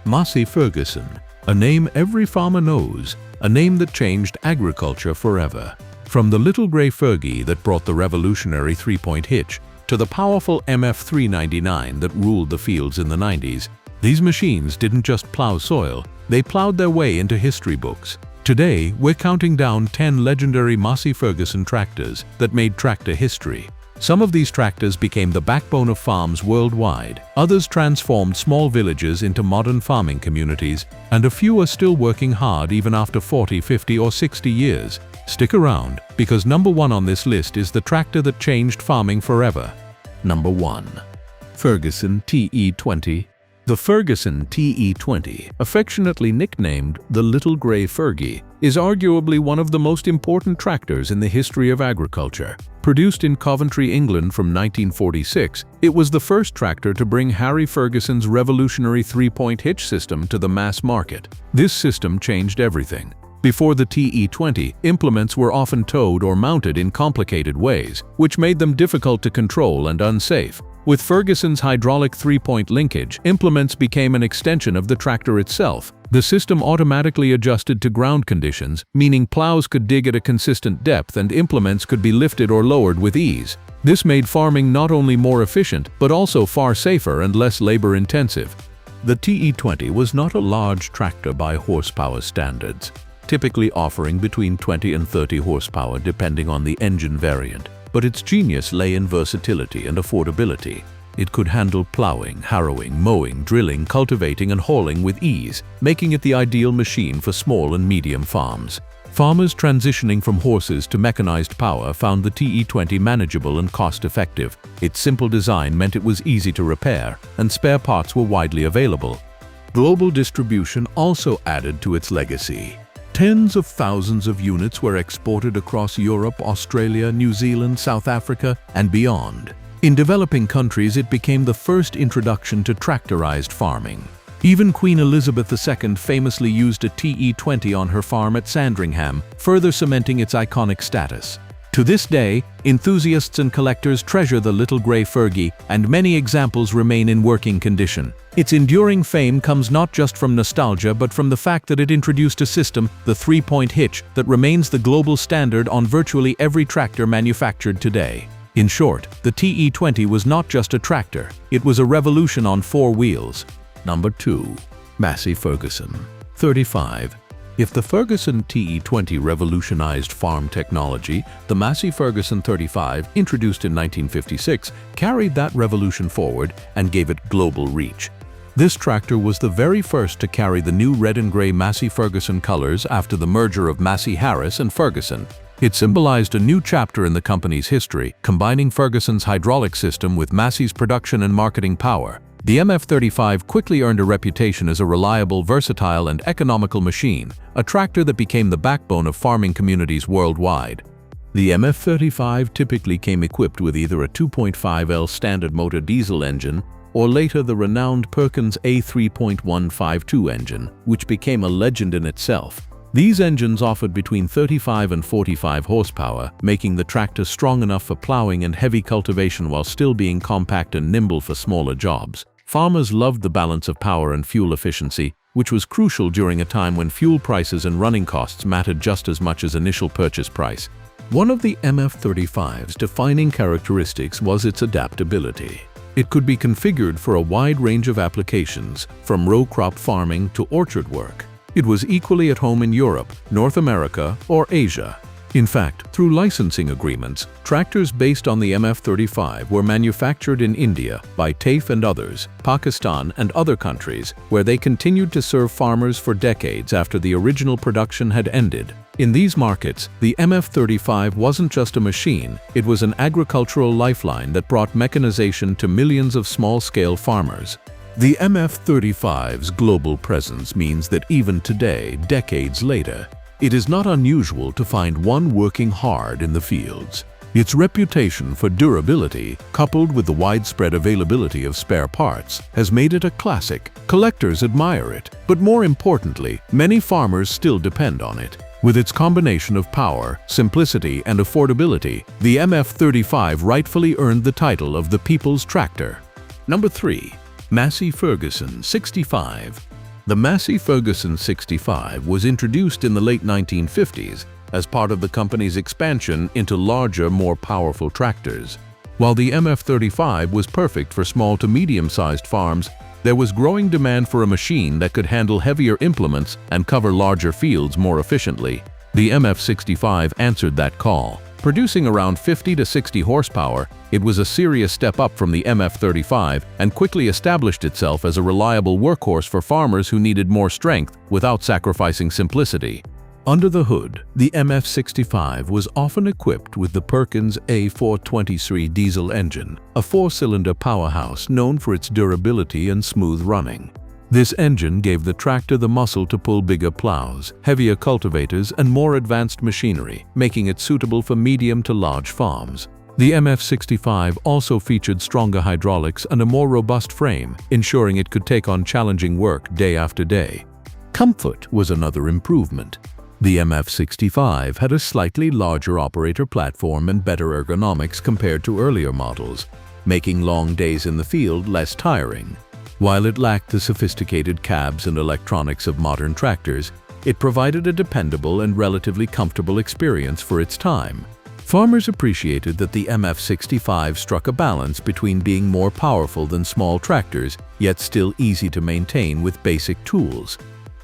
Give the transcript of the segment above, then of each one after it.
Massey Ferguson, a name every farmer knows, a name that changed agriculture forever. From the little Grey Fergie that brought the revolutionary three-point hitch to the powerful MF399 that ruled the fields in the 90s, these machines didn't just plow soil, they plowed their way into history books. Today, we're counting down 10 legendary Massey Ferguson tractors that made tractor history. Some of these tractors became the backbone of farms worldwide, others transformed small villages into modern farming communities, and a few are still working hard even after 40, 50, or 60 years. Stick around, because number one on this list is the tractor that changed farming forever. Number 1. Ferguson TE20. The Ferguson TE20, affectionately nicknamed the Little Grey Fergie, is arguably one of the most important tractors in the history of agriculture. Produced in Coventry, England from 1946, it was the first tractor to bring Harry Ferguson's revolutionary three-point hitch system to the mass market. This system changed everything. Before the TE20, implements were often towed or mounted in complicated ways, which made them difficult to control and unsafe. With Ferguson's hydraulic three-point linkage, implements became an extension of the tractor itself. The system automatically adjusted to ground conditions, meaning plows could dig at a consistent depth and implements could be lifted or lowered with ease. This made farming not only more efficient, but also far safer and less labor-intensive. The TE20 was not a large tractor by horsepower standards, typically offering between 20 and 30 horsepower depending on the engine variant. But its genius lay in versatility and affordability. It could handle plowing, harrowing, mowing, drilling, cultivating, and hauling with ease, making it the ideal machine for small and medium farms. Farmers transitioning from horses to mechanized power found the TE20 manageable and cost-effective. Its simple design meant it was easy to repair, and spare parts were widely available. Global distribution also added to its legacy. Tens of thousands of units were exported across Europe, Australia, New Zealand, South Africa, and beyond. In developing countries, it became the first introduction to tractorized farming. Even Queen Elizabeth II famously used a TE20 on her farm at Sandringham, further cementing its iconic status. To this day, enthusiasts and collectors treasure the Little Grey Fergie, and many examples remain in working condition. Its enduring fame comes not just from nostalgia but from the fact that it introduced a system, the three-point hitch, that remains the global standard on virtually every tractor manufactured today. In short, the TE20 was not just a tractor, it was a revolution on four wheels. Number 2. Massey Ferguson 35. If the Ferguson TE20 revolutionized farm technology, the Massey Ferguson 35, introduced in 1956, carried that revolution forward and gave it global reach. This tractor was the very first to carry the new red and gray Massey Ferguson colors after the merger of Massey Harris and Ferguson. It symbolized a new chapter in the company's history, combining Ferguson's hydraulic system with Massey's production and marketing power. The MF35 quickly earned a reputation as a reliable, versatile, and economical machine, a tractor that became the backbone of farming communities worldwide. The MF35 typically came equipped with either a 2.5L standard motor diesel engine or later the renowned Perkins A3.152 engine, which became a legend in itself. These engines offered between 35 and 45 horsepower, making the tractor strong enough for plowing and heavy cultivation while still being compact and nimble for smaller jobs. Farmers loved the balance of power and fuel efficiency, which was crucial during a time when fuel prices and running costs mattered just as much as initial purchase price. One of the MF35's defining characteristics was its adaptability. It could be configured for a wide range of applications, from row crop farming to orchard work. It was equally at home in Europe, North America, or Asia. In fact, through licensing agreements, tractors based on the MF35 were manufactured in India by TAFE and others, Pakistan and other countries, where they continued to serve farmers for decades after the original production had ended. In these markets, the MF35 wasn't just a machine, it was an agricultural lifeline that brought mechanization to millions of small-scale farmers. The MF35's global presence means that even today, decades later, it is not unusual to find one working hard in the fields. Its reputation for durability, coupled with the widespread availability of spare parts, has made it a classic. Collectors admire it, but more importantly, many farmers still depend on it. With its combination of power, simplicity, and affordability, the MF35 rightfully earned the title of the People's Tractor. Number 3. Massey Ferguson 65. The Massey Ferguson 65 was introduced in the late 1950s as part of the company's expansion into larger, more powerful tractors. While the MF35 was perfect for small to medium-sized farms, there was growing demand for a machine that could handle heavier implements and cover larger fields more efficiently. The MF65 answered that call. Producing around 50 to 60 horsepower, it was a serious step up from the MF35 and quickly established itself as a reliable workhorse for farmers who needed more strength without sacrificing simplicity. Under the hood, the MF65 was often equipped with the Perkins A423 diesel engine, a four-cylinder powerhouse known for its durability and smooth running. This engine gave the tractor the muscle to pull bigger ploughs, heavier cultivators, and more advanced machinery, making it suitable for medium to large farms. The MF65 also featured stronger hydraulics and a more robust frame, ensuring it could take on challenging work day after day. Comfort was another improvement. The MF65 had a slightly larger operator platform and better ergonomics compared to earlier models, making long days in the field less tiring. While it lacked the sophisticated cabs and electronics of modern tractors, it provided a dependable and relatively comfortable experience for its time. Farmers appreciated that the MF65 struck a balance between being more powerful than small tractors, yet still easy to maintain with basic tools.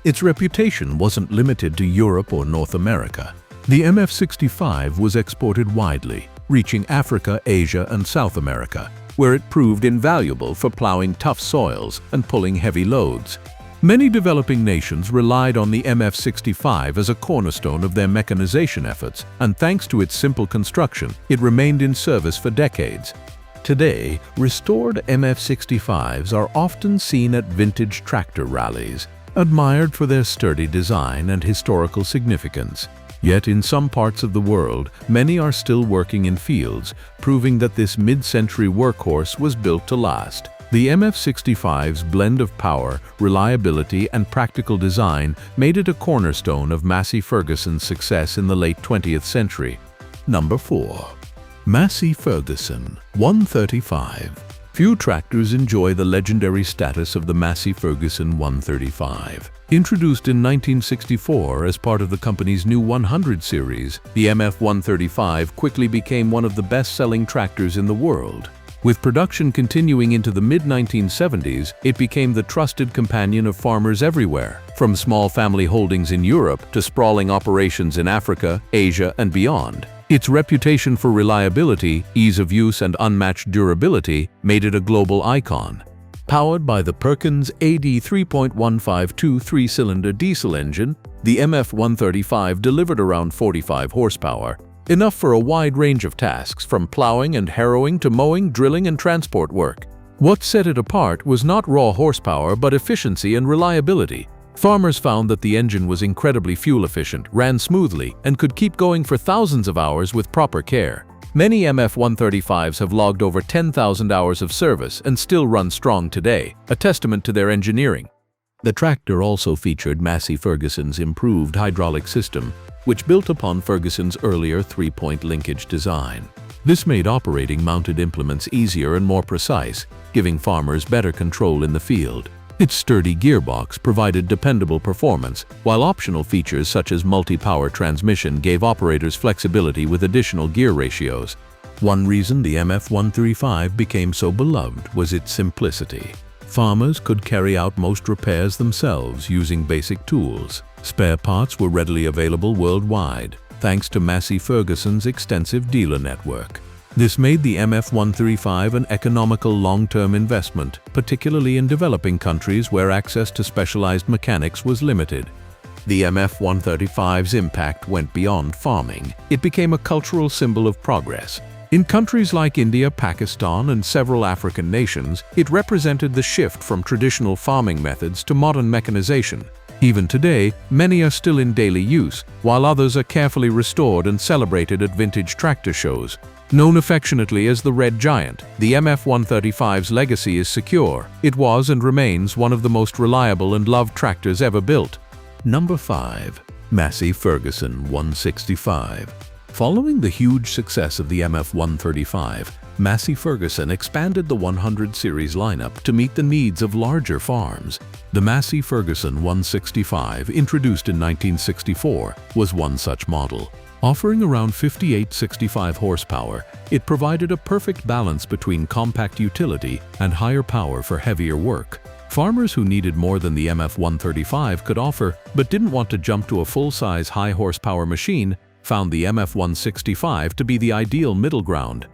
Its reputation wasn't limited to Europe or North America. The MF65 was exported widely, reaching Africa, Asia, and South America, where it proved invaluable for plowing tough soils and pulling heavy loads. Many developing nations relied on the MF65 as a cornerstone of their mechanization efforts, and thanks to its simple construction, it remained in service for decades. Today, restored MF65s are often seen at vintage tractor rallies, admired for their sturdy design and historical significance. Yet in some parts of the world, many are still working in fields, proving that this mid-century workhorse was built to last. The MF65's blend of power, reliability, and practical design made it a cornerstone of Massey Ferguson's success in the late 20th century. Number 4. Massey Ferguson 135. Few tractors enjoy the legendary status of the Massey Ferguson 135. Introduced in 1964 as part of the company's new 100 series, the MF135 quickly became one of the best-selling tractors in the world. With production continuing into the mid-1970s, it became the trusted companion of farmers everywhere, from small family holdings in Europe to sprawling operations in Africa, Asia, and beyond. Its reputation for reliability, ease of use, and unmatched durability made it a global icon. Powered by the Perkins AD 3.152 three-cylinder diesel engine, the MF135 delivered around 45 horsepower, enough for a wide range of tasks from plowing and harrowing to mowing, drilling, and transport work. What set it apart was not raw horsepower but efficiency and reliability. Farmers found that the engine was incredibly fuel-efficient, ran smoothly, and could keep going for thousands of hours with proper care. Many MF135s have logged over 10,000 hours of service and still run strong today, a testament to their engineering. The tractor also featured Massey Ferguson's improved hydraulic system, which built upon Ferguson's earlier three-point linkage design. This made operating mounted implements easier and more precise, giving farmers better control in the field. Its sturdy gearbox provided dependable performance, while optional features such as multi-power transmission gave operators flexibility with additional gear ratios. One reason the MF135 became so beloved was its simplicity. Farmers could carry out most repairs themselves using basic tools. Spare parts were readily available worldwide, thanks to Massey Ferguson's extensive dealer network. This made the MF135 an economical long-term investment, particularly in developing countries where access to specialized mechanics was limited. The MF135's impact went beyond farming. It became a cultural symbol of progress. In countries like India, Pakistan, and several African nations, it represented the shift from traditional farming methods to modern mechanization. Even today, many are still in daily use, while others are carefully restored and celebrated at vintage tractor shows. Known affectionately as the Red Giant, the MF135's legacy is secure. It was and remains one of the most reliable and loved tractors ever built. Number 5. Massey Ferguson 165. Following the huge success of the MF135, Massey Ferguson expanded the 100 series lineup to meet the needs of larger farms. The Massey Ferguson 165, introduced in 1964, was one such model. Offering around 58-65 horsepower, it provided a perfect balance between compact utility and higher power for heavier work. Farmers who needed more than the MF 135 could offer, but didn't want to jump to a full-size high-horsepower machine, found the MF 165 to be the ideal middle ground.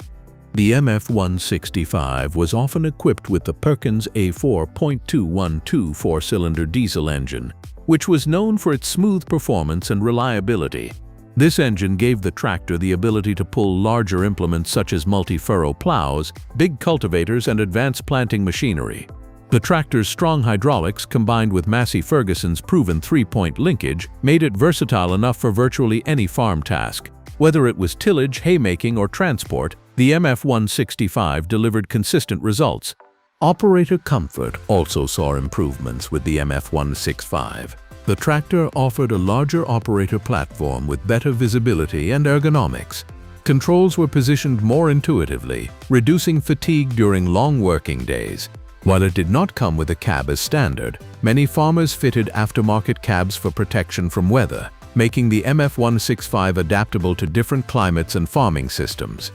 The MF 165 was often equipped with the Perkins A4.212 four-cylinder diesel engine, which was known for its smooth performance and reliability. This engine gave the tractor the ability to pull larger implements such as multi-furrow ploughs, big cultivators, and advanced planting machinery. The tractor's strong hydraulics, combined with Massey Ferguson's proven three-point linkage, made it versatile enough for virtually any farm task. Whether it was tillage, haymaking, or transport, the MF 165 delivered consistent results. Operator comfort also saw improvements with the MF 165. The tractor offered a larger operator platform with better visibility and ergonomics. Controls were positioned more intuitively, reducing fatigue during long working days. While it did not come with a cab as standard, many farmers fitted aftermarket cabs for protection from weather, making the MF 165 adaptable to different climates and farming systems.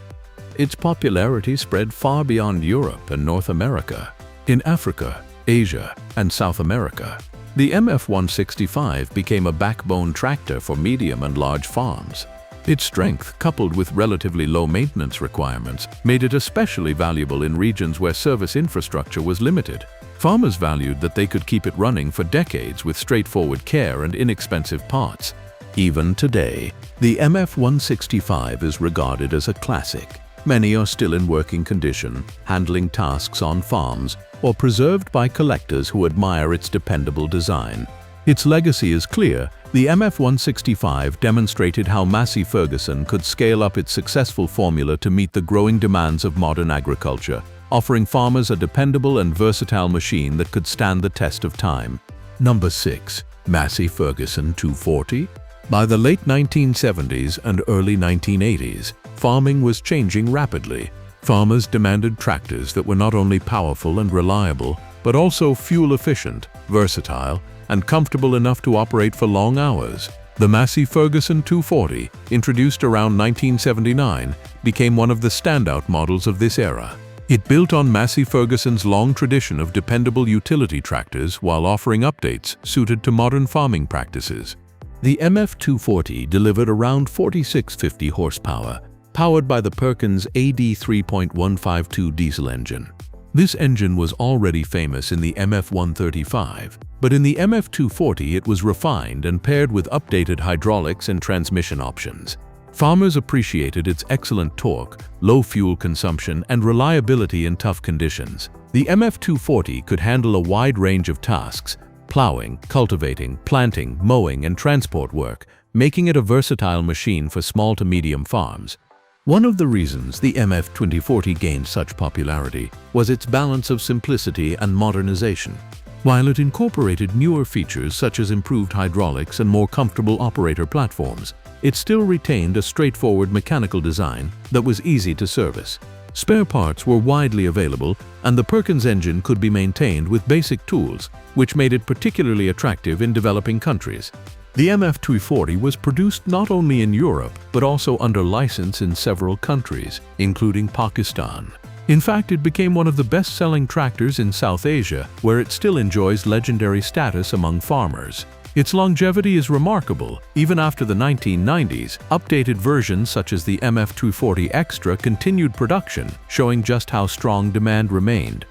Its popularity spread far beyond Europe and North America. In Africa, Asia, and South America, the MF 165 became a backbone tractor for medium and large farms. Its strength, coupled with relatively low maintenance requirements, made it especially valuable in regions where service infrastructure was limited. Farmers valued that they could keep it running for decades with straightforward care and inexpensive parts. Even today, the MF 165 is regarded as a classic. Many are still in working condition, handling tasks on farms, or preserved by collectors who admire its dependable design. Its legacy is clear. The MF 165 demonstrated how Massey Ferguson could scale up its successful formula to meet the growing demands of modern agriculture, offering farmers a dependable and versatile machine that could stand the test of time. Number 6. Massey Ferguson 240. By the late 1970s and early 1980s, farming was changing rapidly. Farmers demanded tractors that were not only powerful and reliable, but also fuel-efficient, versatile, and comfortable enough to operate for long hours. The Massey Ferguson 240, introduced around 1979, became one of the standout models of this era. It built on Massey Ferguson's long tradition of dependable utility tractors while offering updates suited to modern farming practices. The MF 240 delivered around 4650 horsepower, powered by the Perkins AD 3.152 diesel engine. This engine was already famous in the MF 135, but in the MF 240 it was refined and paired with updated hydraulics and transmission options. Farmers appreciated its excellent torque, low fuel consumption, and reliability in tough conditions. The MF 240 could handle a wide range of tasks: plowing, cultivating, planting, mowing, and transport work, making it a versatile machine for small to medium farms. One of the reasons the MF 240 gained such popularity was its balance of simplicity and modernization. While it incorporated newer features such as improved hydraulics and more comfortable operator platforms, it still retained a straightforward mechanical design that was easy to service. Spare parts were widely available, and the Perkins engine could be maintained with basic tools, which made it particularly attractive in developing countries. The MF 240 was produced not only in Europe, but also under license in several countries, including Pakistan. In fact, it became one of the best-selling tractors in South Asia, where it still enjoys legendary status among farmers. Its longevity is remarkable. Even after the 1990s, updated versions such as the MF 240 Extra continued production, showing just how strong demand remained.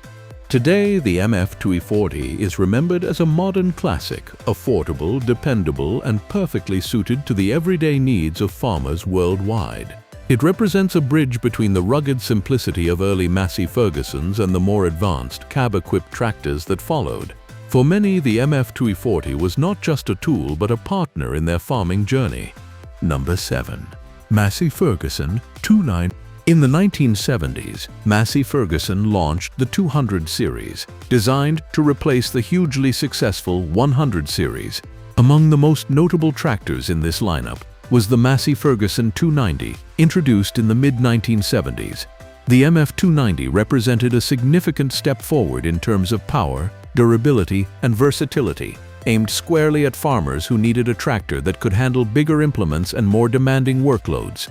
Today, the MF 240 is remembered as a modern classic, affordable, dependable, and perfectly suited to the everyday needs of farmers worldwide. It represents a bridge between the rugged simplicity of early Massey Fergusons and the more advanced, cab-equipped tractors that followed. For many, the MF 240 was not just a tool but a partner in their farming journey. Number 7. Massey Ferguson 290. In the 1970s, Massey Ferguson launched the 200 series, designed to replace the hugely successful 100 series. Among the most notable tractors in this lineup was the Massey Ferguson 290, introduced in the mid-1970s. The MF290 represented a significant step forward in terms of power, durability, and versatility, aimed squarely at farmers who needed a tractor that could handle bigger implements and more demanding workloads.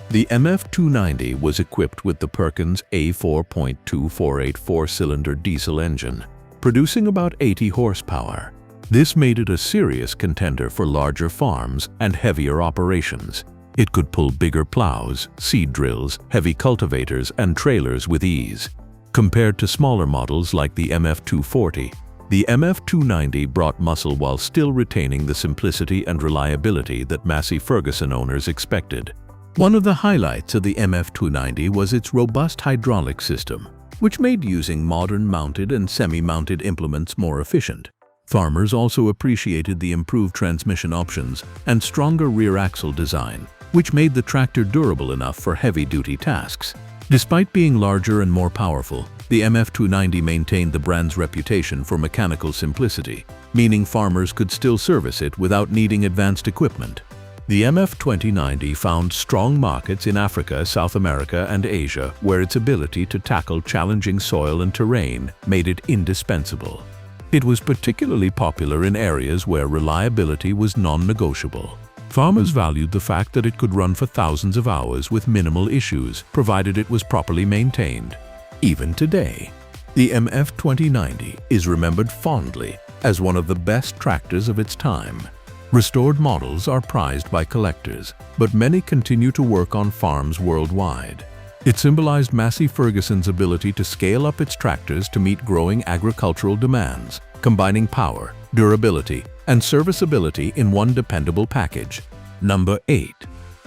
The MF290 was equipped with the Perkins A4.2484 4-cylinder diesel engine, producing about 80 horsepower. This made it a serious contender for larger farms and heavier operations. It could pull bigger plows, seed drills, heavy cultivators, and trailers with ease. Compared to smaller models like the MF240, the MF290 brought muscle while still retaining the simplicity and reliability that Massey Ferguson owners expected. One of the highlights of the MF290 was its robust hydraulic system, which made using modern mounted and semi-mounted implements more efficient. Farmers also appreciated the improved transmission options and stronger rear axle design, which made the tractor durable enough for heavy-duty tasks. Despite being larger and more powerful, the MF290 maintained the brand's reputation for mechanical simplicity, meaning farmers could still service it without needing advanced equipment. The MF290 found strong markets in Africa, South America, and Asia, where its ability to tackle challenging soil and terrain made it indispensable. It was particularly popular in areas where reliability was non-negotiable. Farmers valued the fact that it could run for thousands of hours with minimal issues, provided it was properly maintained. Even today, the MF290 is remembered fondly as one of the best tractors of its time. Restored models are prized by collectors, but many continue to work on farms worldwide. It symbolized Massey Ferguson's ability to scale up its tractors to meet growing agricultural demands, combining power, durability, and serviceability in one dependable package. Number 8.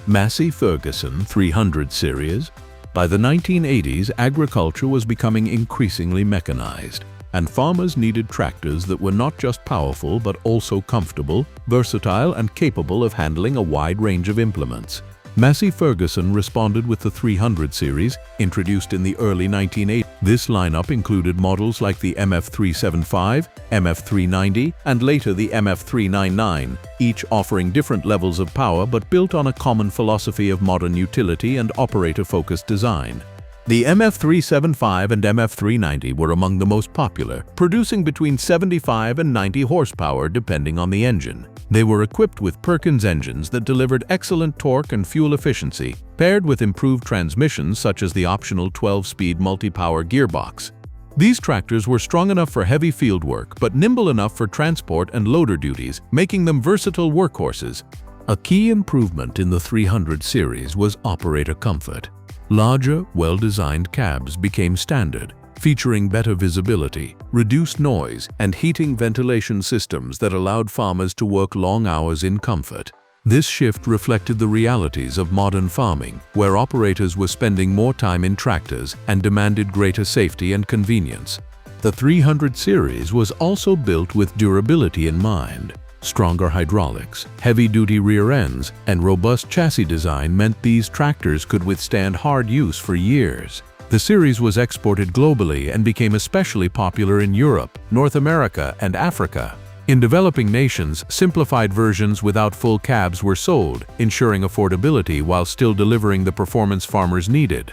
Massey Ferguson 300 Series. By the 1980s, agriculture was becoming increasingly mechanized, and farmers needed tractors that were not just powerful but also comfortable, versatile, and capable of handling a wide range of implements. Massey Ferguson responded with the 300 series, introduced in the early 1980s. This lineup included models like the MF375, MF390, and later the MF399, each offering different levels of power but built on a common philosophy of modern utility and operator-focused design. The MF375 and MF390 were among the most popular, producing between 75 and 90 horsepower depending on the engine. They were equipped with Perkins engines that delivered excellent torque and fuel efficiency, paired with improved transmissions such as the optional 12-speed multi-power gearbox. These tractors were strong enough for heavy field work but nimble enough for transport and loader duties, making them versatile workhorses. A key improvement in the 300 series was operator comfort. Larger, well-designed cabs became standard, featuring better visibility, reduced noise, and heating ventilation systems that allowed farmers to work long hours in comfort. This shift reflected the realities of modern farming, where operators were spending more time in tractors and demanded greater safety and convenience. The 300 series was also built with durability in mind. Stronger hydraulics, heavy-duty rear ends, and robust chassis design meant these tractors could withstand hard use for years. The series was exported globally and became especially popular in Europe, North America, and Africa. In developing nations, simplified versions without full cabs were sold, ensuring affordability while still delivering the performance farmers needed.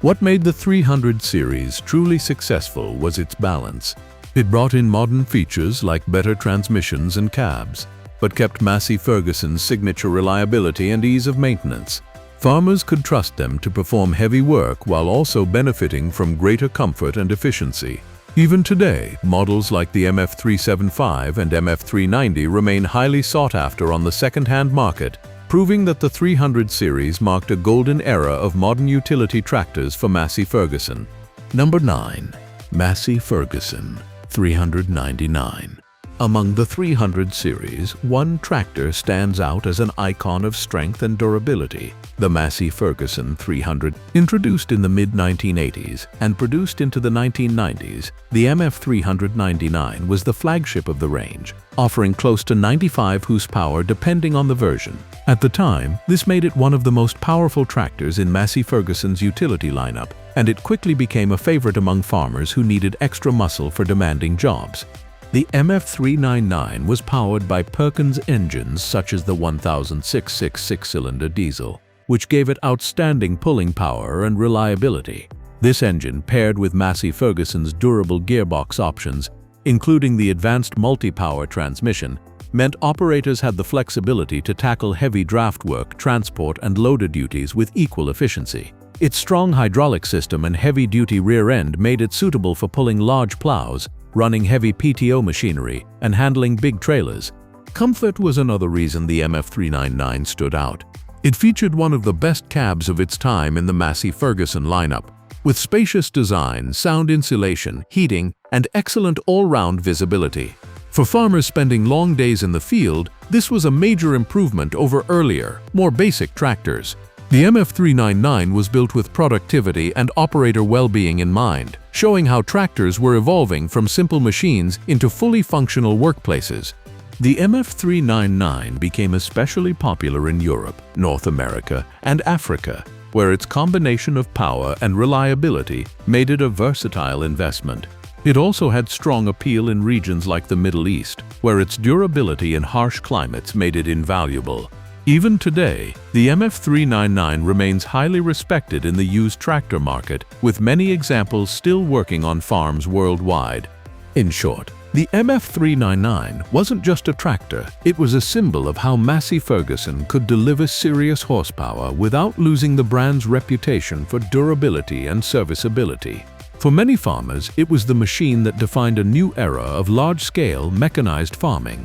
What made the 300 series truly successful was its balance. It brought in modern features like better transmissions and cabs, but kept Massey Ferguson's signature reliability and ease of maintenance. Farmers could trust them to perform heavy work while also benefiting from greater comfort and efficiency. Even today, models like the MF375 and MF390 remain highly sought after on the second-hand market, proving that the 300 series marked a golden era of modern utility tractors for Massey Ferguson. Number 9. Massey Ferguson 399. Among the 300 series, one tractor stands out as an icon of strength and durability: the Massey Ferguson 300. Introduced in the mid-1980s and produced into the 1990s, the MF399 was the flagship of the range, offering close to 95 horsepower depending on the version. At the time, this made it one of the most powerful tractors in Massey Ferguson's utility lineup, and it quickly became a favorite among farmers who needed extra muscle for demanding jobs. The MF399 was powered by Perkins engines such as the 1006 6-cylinder diesel, which gave it outstanding pulling power and reliability. This engine, paired with Massey Ferguson's durable gearbox options, including the advanced multi-power transmission, meant operators had the flexibility to tackle heavy draft work, transport, and loader duties with equal efficiency. Its strong hydraulic system and heavy-duty rear end made it suitable for pulling large plows, running heavy PTO machinery, and handling big trailers. Comfort was another reason the MF399 stood out. It featured one of the best cabs of its time in the Massey Ferguson lineup, with spacious design, sound insulation, heating, and excellent all-round visibility. For farmers spending long days in the field, this was a major improvement over earlier, more basic tractors. The MF399 was built with productivity and operator well-being in mind, showing how tractors were evolving from simple machines into fully functional workplaces. The MF399 became especially popular in Europe, North America, and Africa, where its combination of power and reliability made it a versatile investment. It also had strong appeal in regions like the Middle East, where its durability in harsh climates made it invaluable. Even today, the MF399 remains highly respected in the used tractor market, with many examples still working on farms worldwide. In short, the MF399 wasn't just a tractor, it was a symbol of how Massey Ferguson could deliver serious horsepower without losing the brand's reputation for durability and serviceability. For many farmers, it was the machine that defined a new era of large-scale mechanized farming.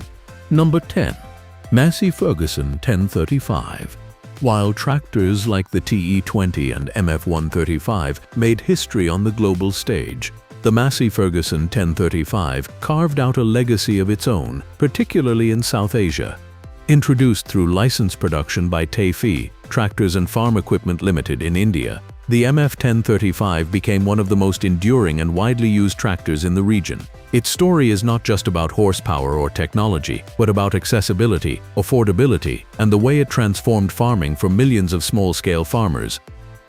Number 10. Massey Ferguson 1035. While tractors like the TE20 and MF135 made history on the global stage, the Massey Ferguson 1035 carved out a legacy of its own, particularly in South Asia. Introduced through licensed production by Tayfi, Tractors and Farm Equipment Limited in India, the MF1035 became one of the most enduring and widely used tractors in the region. Its story is not just about horsepower or technology, but about accessibility, affordability, and the way it transformed farming for millions of small-scale farmers.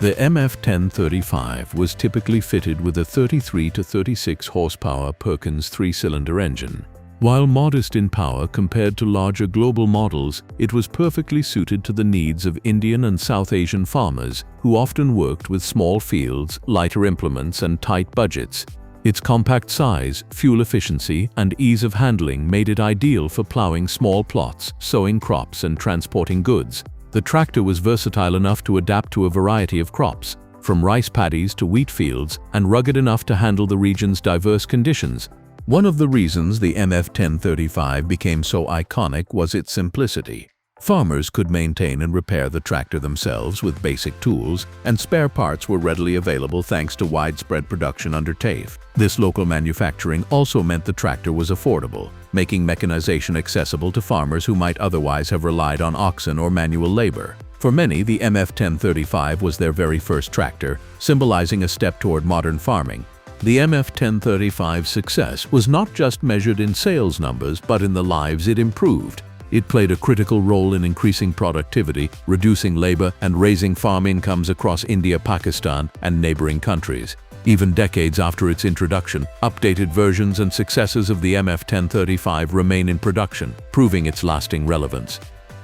The MF1035 was typically fitted with a 33 to 36 horsepower Perkins 3-cylinder engine. While modest in power compared to larger global models, it was perfectly suited to the needs of Indian and South Asian farmers who often worked with small fields, lighter implements, and tight budgets. Its compact size, fuel efficiency, and ease of handling made it ideal for plowing small plots, sowing crops, and transporting goods. The tractor was versatile enough to adapt to a variety of crops, from rice paddies to wheat fields, and rugged enough to handle the region's diverse conditions. One of the reasons the MF1035 became so iconic was its simplicity. Farmers could maintain and repair the tractor themselves with basic tools, and spare parts were readily available thanks to widespread production under TAFE. This local manufacturing also meant the tractor was affordable, making mechanization accessible to farmers who might otherwise have relied on oxen or manual labor. For many, the MF1035 was their very first tractor, symbolizing a step toward modern farming. The MF1035's success was not just measured in sales numbers, but in the lives it improved. It played a critical role in increasing productivity, reducing labor, and raising farm incomes across India, Pakistan, and neighboring countries. Even decades after its introduction, updated versions and successors of the MF1035 remain in production, proving its lasting relevance.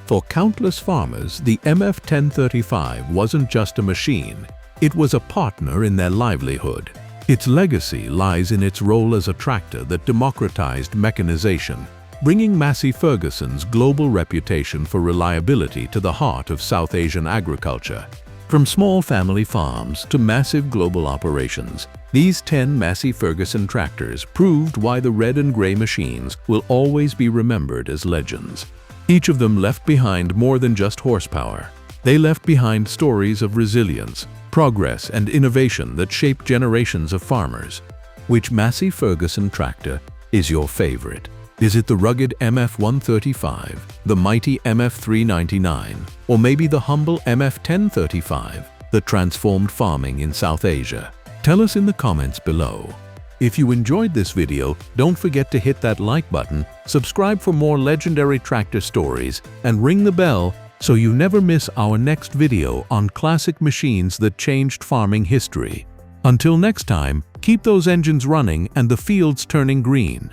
For countless farmers, the MF1035 wasn't just a machine, it was a partner in their livelihood. Its legacy lies in its role as a tractor that democratized mechanization, bringing Massey Ferguson's global reputation for reliability to the heart of South Asian agriculture. From small family farms to massive global operations, these 10 Massey Ferguson tractors proved why the red and gray machines will always be remembered as legends. Each of them left behind more than just horsepower. They left behind stories of resilience, progress, and innovation that shaped generations of farmers. Which Massey Ferguson tractor is your favorite? Is it the rugged MF135, the mighty MF399, or maybe the humble MF1035 that transformed farming in South Asia? Tell us in the comments below. If you enjoyed this video, don't forget to hit that like button, subscribe for more legendary tractor stories, and ring the bell so you never miss our next video on classic machines that changed farming history. Until next time, keep those engines running and the fields turning green.